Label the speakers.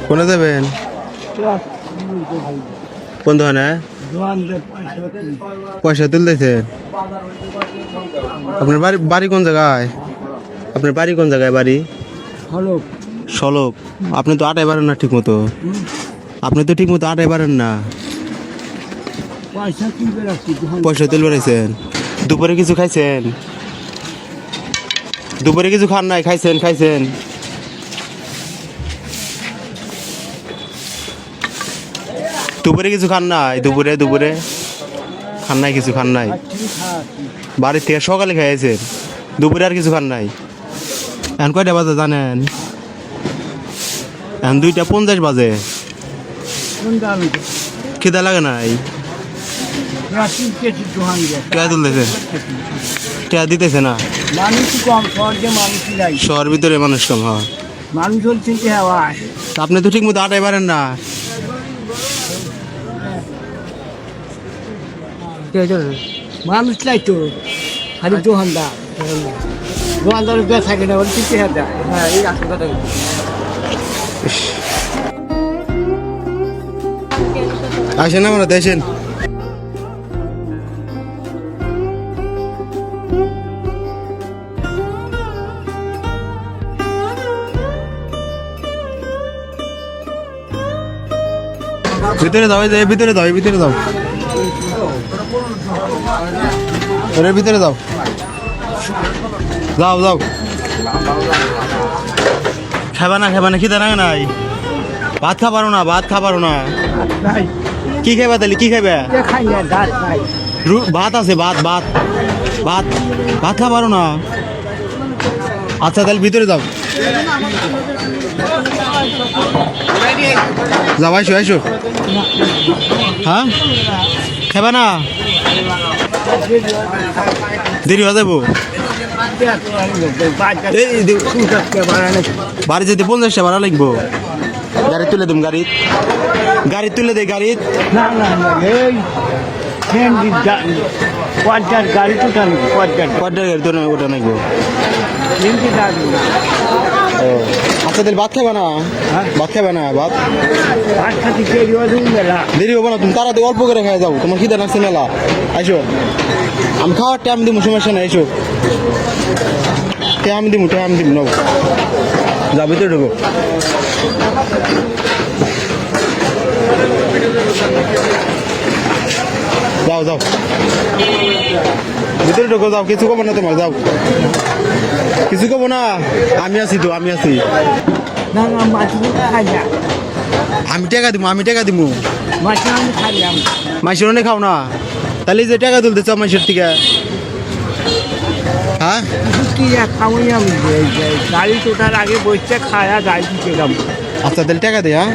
Speaker 1: কোনে যাবেন? কোন দোকানে পয়সা তুলতেছেন? আপনার বাড়ি কোন জায়গায়? আপনার বাড়ি কোন জায়গায়? বাড়ি সলপ। আপনি তো আটাই পারেন না ঠিক মতো। আপনি তো ঠিক মতো আটাই পারেন না। পয়সা তুলবে রাখছেন? দুপুরে কিছু খাইছেন? দুপুরে কিছু খান নাই? খাইছেন? দুপুরে কিছু খান নাই? দুপুরে খান নাই? কিছু খান নাই? বাড়ির থেকে সকালে খাইছেন, দুপুরে আর কিছু খান নাই? এখন কয়টা বাজে জানেন? এখন 2:50 বাজে। খিদা লাগে নাই? টিয়া তুলতেছে? টিয়া দিতেছে না? শহর ভিতরে মানুষ কম হয়। আপনি তো ঠিক মতো আটাই পারেন না।
Speaker 2: মানুষ নাই তো, খালি দোকানদার থাকে না, চিনতে হ্যাঁ এই রাস্তাটা
Speaker 1: আসেন না মনে আসেন। ভিতরে দাও, ভিতরে দাও, ভিতরে দাও, ভিতরে দাও, যাও। খাবা না খিদা লাগে নাই? ভাত খাবারো না? কি খাইবা তাহলে? কি খাইবে? ভাত আছে, ভাত খাবারো না? আচ্ছা তাহলে ভিতরে যাও। আইসো। হ্যাঁ খাবা না? দেরি হয়ে যাবো। বাড়ি যেতে 50 টাকা ভাড়া লাগবো। গাড়ি তুলে দিম, গাড়ি তুলে দে।
Speaker 2: গাড়ি তো
Speaker 1: গাড়ি তো ওটা নাকবো। আচ্ছা তাহলে ভাত খাবে না? ভাত দেরি হবো না? তুমি তাড়াতাড়ি অল্প করে খাই যাও, তোমার খিদা নাচছে মেলা। আইসো, আমি খাওয়ার টাইম দিব, সমস্যা নাই। আইসো, টাইম দিব নাও। যাবি তো ঢুকো। যাও ভিতরে ঢুকো, যাও। কিছু কবো না তোমার, যাও। কিছু কবো না, আমি আছি। আমি টাকা দিব। মাইসের অনেক খাও না? তাহলে যে টাকা তুলতে চাও মাইসের থেকে, হ্যাঁ
Speaker 2: গাড়ি তোটার আগে বসছে খায়া গাড়ি দিতে যাবো।
Speaker 1: আচ্ছা তাহলে টাকা দে। হ্যাঁ